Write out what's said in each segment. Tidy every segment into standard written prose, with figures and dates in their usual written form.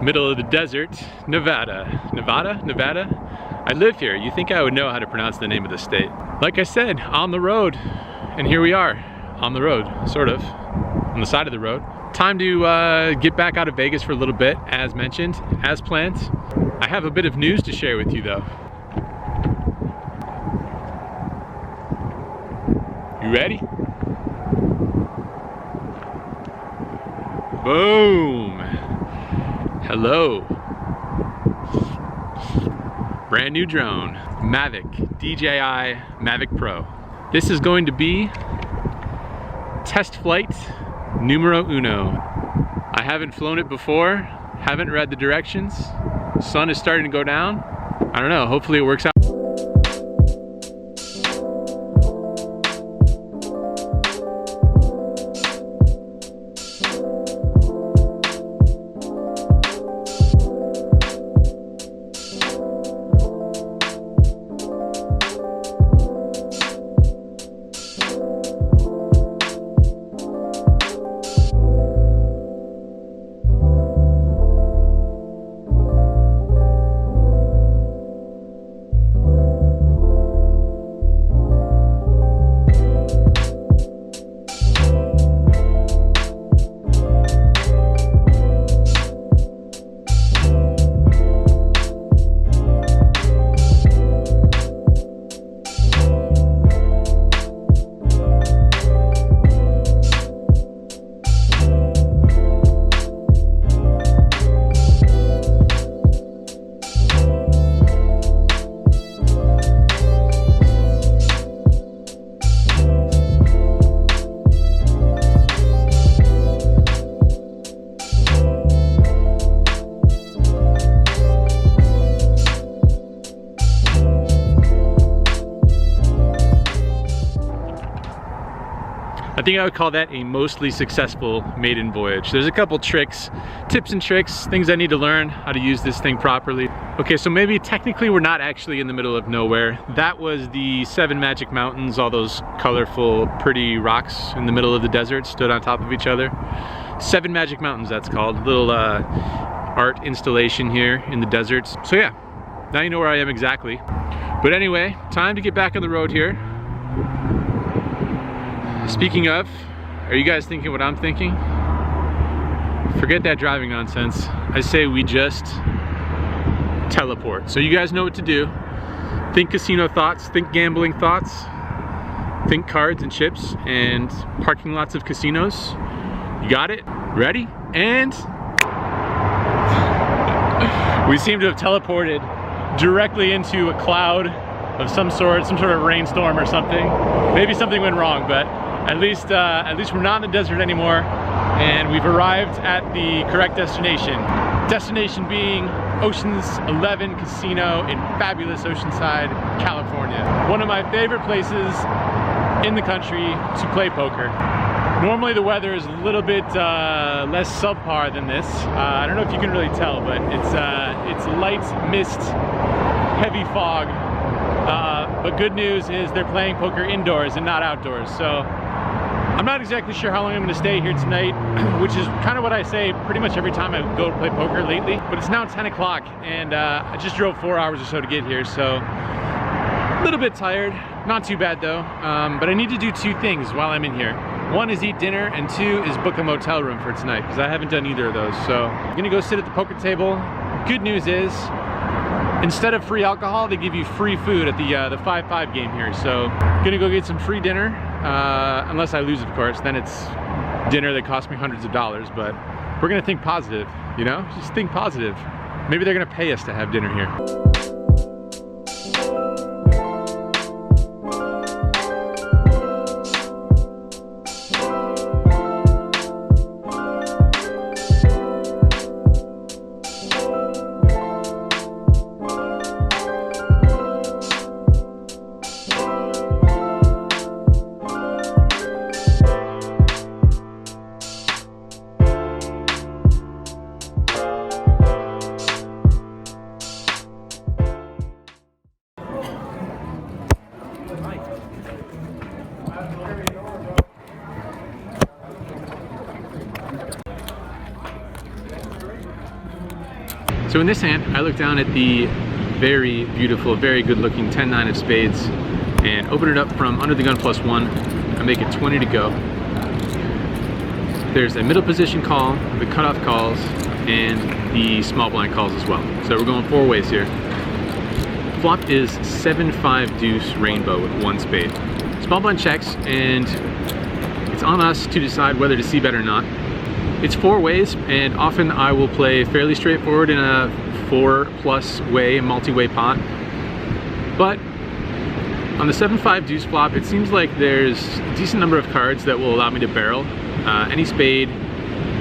Middle of the desert, Nevada. Nevada? I live here. You think I would know how to pronounce the name of the state. Like I said, on the road. And here we are, on the road, sort of, on the side of the road. Time to get back out of Vegas for a little bit, as mentioned, as planned. I have a bit of news to share with you though. You ready? Boom! Hello. Brand new drone, Mavic, DJI Mavic Pro. This is going to be test flight numero uno. I haven't flown it before, haven't read the directions. Sun is starting to go down. I don't know, hopefully it works out. I think I would call that a mostly successful maiden voyage. There's a couple tricks, tips and tricks, things I need to learn how to use this thing properly. Okay, so maybe technically we're not actually in the middle of nowhere. That was the 7 Magic Mountains, all those colorful, pretty rocks in the middle of the desert stood on top of each other. 7 Magic Mountains, that's called. Little art installation here in the desert. So yeah, now you know where I am exactly. But anyway, time to get back on the road here. Speaking of, are you guys thinking what I'm thinking? Forget that driving nonsense. I say we just teleport. So you guys know what to do. Think casino thoughts, think gambling thoughts, think cards and chips and parking lots of casinos. You got it? Ready? And we seem to have teleported directly into a cloud of some sort of rainstorm or something. Maybe something went wrong, but at least we're not in the desert anymore, and we've arrived at the correct destination. Destination being Ocean's 11 Casino in fabulous Oceanside, California. One of my favorite places in the country to play poker. Normally the weather is a little bit less subpar than this. I don't know if you can really tell, but it's light mist, heavy fog. But good news is they're playing poker indoors and not outdoors. So I'm not exactly sure how long I'm going to stay here tonight, which is kind of what I say pretty much every time I go to play poker lately. But it's now 10 o'clock and I just drove 4 hours or so to get here, so a little bit tired. Not too bad though, but I need to do 2 things while I'm in here. 1 is eat dinner, and 2 is book a motel room for tonight, because I haven't done either of those. So I'm gonna go sit at the poker table. Good news is, instead of free alcohol, they give you free food at the 5-5 game here. So gonna go get some free dinner, unless I lose, of course. Then it's dinner that cost me hundreds of dollars, but we're gonna think positive, you know? Just think positive. Maybe they're gonna pay us to have dinner here. So in this hand, I look down at the very beautiful, very good looking 10-9 of spades and open it up from under the gun +1. I make it 20 to go. There's a middle position call, the cutoff calls, and the small blind calls as well. So we're going 4 ways here. Flop is 7-5 deuce rainbow with 1 spade. Small blind checks, and it's on us to decide whether to c-bet or not. It's 4 ways, and often I will play fairly straightforward in a 4+ way, multi-way pot. But on the 7-5 deuce flop, it seems like there's a decent number of cards that will allow me to barrel. Any spade,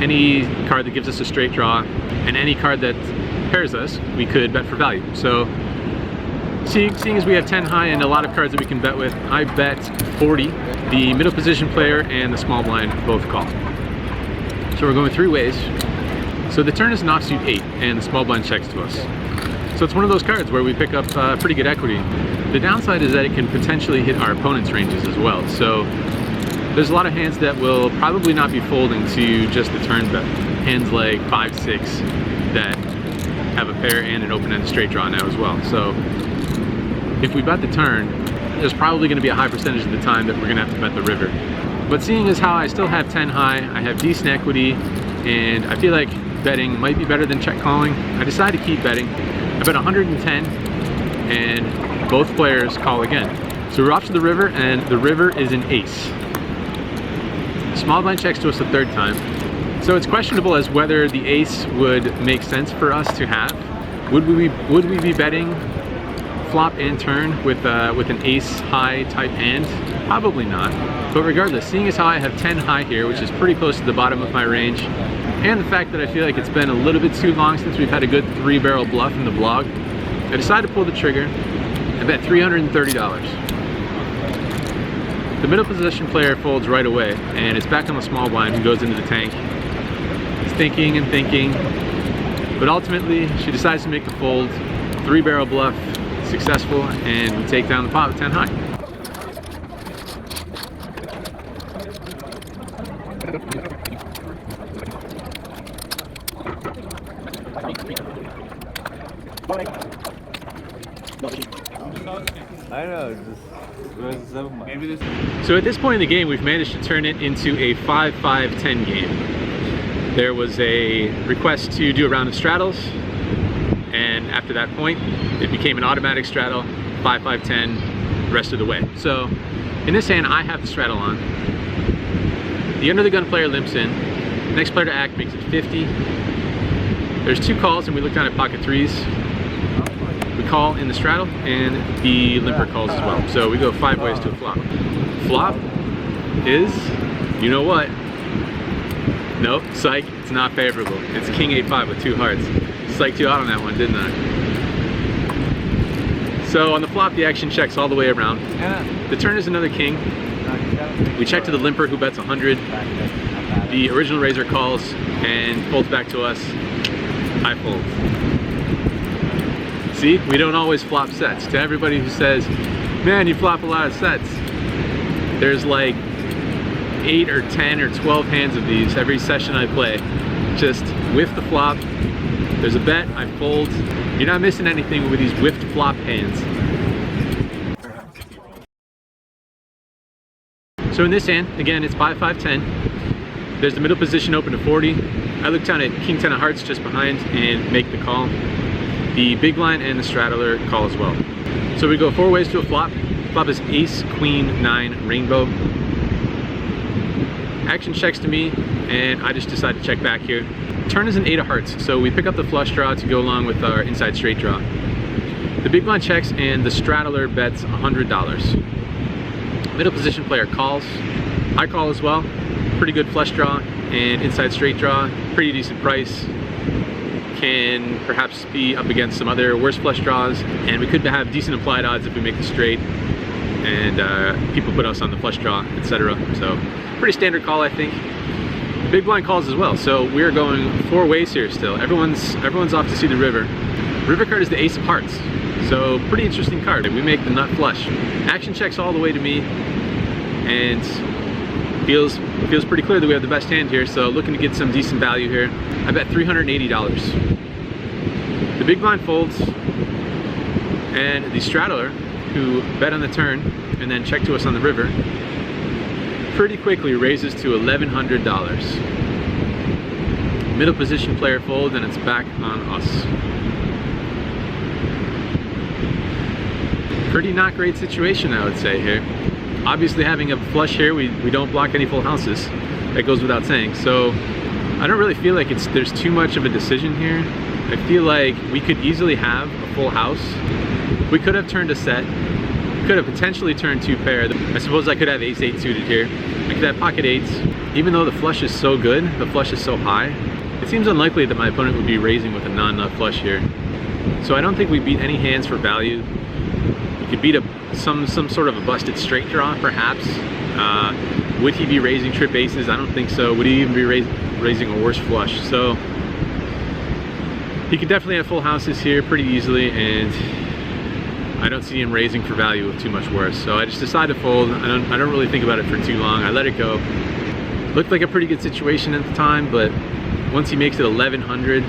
any card that gives us a straight draw, and any card that pairs us, we could bet for value. So seeing as we have 10 high and a lot of cards that we can bet with, I bet 40. The middle position player and the small blind both call. So we're going 3 ways. So the turn is an offsuit 8 and the small blind checks to us. So it's one of those cards where we pick up pretty good equity. The downside is that it can potentially hit our opponent's ranges as well. So there's a lot of hands that will probably not be folding to just the turn bet. Hands like 5-6 that have a pair and an open-end straight draw now as well. So if we bet the turn, there's probably going to be a high percentage of the time that we're going to have to bet the river. But seeing as how I still have 10 high, I have decent equity, and I feel like betting might be better than check calling, I decided to keep betting. I bet 110, and both players call again. So we're off to the river, and the river is an ace. Small blind checks to us a 3rd time. So it's questionable as whether the ace would make sense for us to have. Would we be betting flop and turn with an ace high type hand? Probably not. But regardless, seeing as how I have 10 high here, which is pretty close to the bottom of my range, and the fact that I feel like it's been a little bit too long since we've had a good 3-barrel bluff in the vlog, I decided to pull the trigger. I bet $330. The middle position player folds right away, and it's back on the small blind who goes into the tank. He's thinking and thinking, but ultimately she decides to make the fold. 3-barrel bluff, successful, and we take down the pot with 10 high. I know, So at this point in the game, we've managed to turn it into a 5-5-10 game. There was a request to do a round of straddles, and after that point, it became an automatic straddle, 5-5-10, rest of the way. So in this hand, I have the straddle on. The under the gun player limps in. The next player to act makes it 50. There's 2 calls, and we look down at pocket 3s. We call in the straddle, and the limper calls as well. So we go 5 ways to a flop. Flop is, you know what? Nope, psych, it's not favorable. It's king 8-5 with 2 hearts. Psyched you out on that one, didn't I? So on the flop, the action checks all the way around. The turn is another king. We check to the limper, who bets 100. The original raiser calls and folds back to us. I fold. See, we don't always flop sets. To everybody who says, man, you flop a lot of sets, there's like 8 or 10 or 12 hands of these every session I play. Just whiff the flop, there's a bet, I fold. You're not missing anything with these whiffed flop hands. So in this hand, again, it's 5-5-10. There's the middle position open to 40. I look down at king 10 of hearts just behind and make the call. The big blind and the straddler call as well. So we go 4 ways to a flop. Flop is ace, queen, 9, rainbow. Action checks to me, and I just decide to check back here. Turn is an 8 of hearts, so we pick up the flush draw to go along with our inside straight draw. The big blind checks, and the straddler bets $100. Middle position player calls. I call as well. Pretty good flush draw and inside straight draw. Pretty decent price. Can perhaps be up against some other worse flush draws, and we could have decent implied odds if we make the straight and people put us on the flush draw, etc. So pretty standard call, I think. The big blind calls as well, so we're going 4 ways here still. Everyone's off to see the river. River card is the ace of hearts, so pretty interesting card. We make the nut flush. Action checks all the way to me, and feels pretty clear that we have the best hand here, so looking to get some decent value here. I bet $380. The big blind folds, and the straddler, who bet on the turn and then checked to us on the river, pretty quickly raises to $1,100. Middle position player folds, and it's back on us. Pretty not great situation, I would say, here. Obviously, having a flush here, we don't block any full houses. That goes without saying. So I don't really feel like there's too much of a decision here. I feel like we could easily have a full house. We could have turned a set. Could have potentially turned 2 pair. I suppose I could have ace-8 suited here. I could have pocket 8s. Even though the flush is so good, the flush is so high, it seems unlikely that my opponent would be raising with a non-nut flush here. So I don't think we beat any hands for value. We could beat some sort of a busted straight draw, perhaps. Would he be raising trip aces? I don't think so. Would he even be raising a worse flush? So he could definitely have full houses here pretty easily, and I don't see him raising for value with too much worse. So I just decided to fold. I don't really think about it for too long. I let it go. Looked like a pretty good situation at the time, but once he makes it 1,100,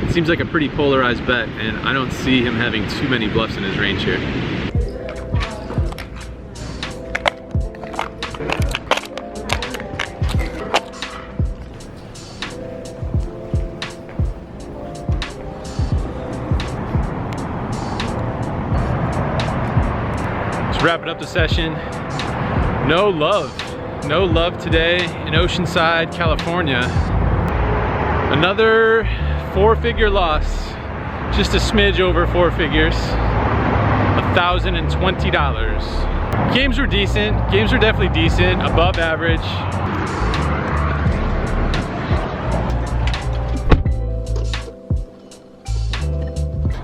it seems like a pretty polarized bet, and I don't see him having too many bluffs in his range here. Wrapping up the session. No love today in Oceanside, California. Another 4-figure loss, just a smidge over 4 figures, $1,020. Games were decent, games were definitely decent, above average.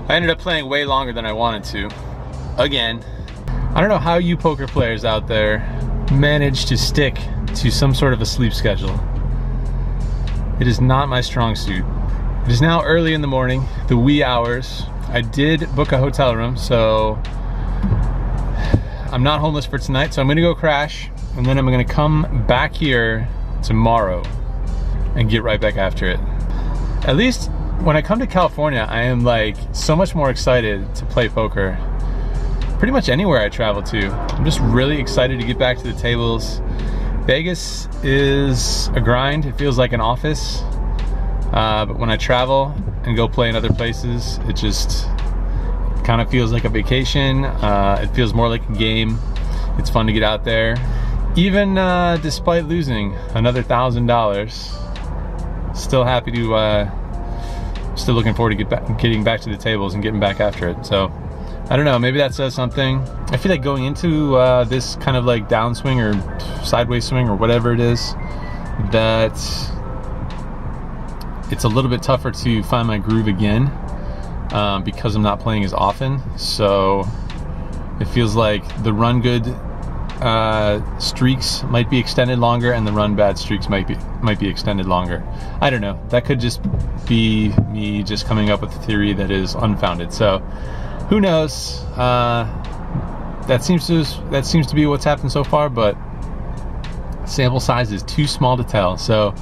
I ended up playing way longer than I wanted to, again. I don't know how you poker players out there manage to stick to some sort of a sleep schedule. It is not my strong suit. It is now early in the morning, the wee hours. I did book a hotel room, so I'm not homeless for tonight, so I'm gonna go crash, and then I'm gonna come back here tomorrow and get right back after it. At least when I come to California, I am like so much more excited to play poker. Pretty much anywhere I travel to. I'm just really excited to get back to the tables. Vegas is a grind. It feels like an office. But when I travel and go play in other places, it just kind of feels like a vacation. It feels more like a game. It's fun to get out there. Even despite losing another $1,000, still happy to, still looking forward to getting back to the tables and getting back after it. So I don't know, maybe that says something. I feel like going into this kind of like downswing or sideways swing or whatever it is, that it's a little bit tougher to find my groove again because I'm not playing as often. So it feels like the run good streaks might be extended longer, and the run bad streaks might be extended longer. I don't know. That could just be me just coming up with a theory that is unfounded. So who knows? That seems to be what's happened so far, but sample size is too small to tell. So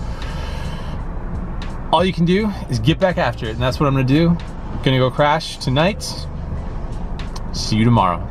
all you can do is get back after it, and that's what I'm gonna do. I'm gonna go crash tonight. See you tomorrow.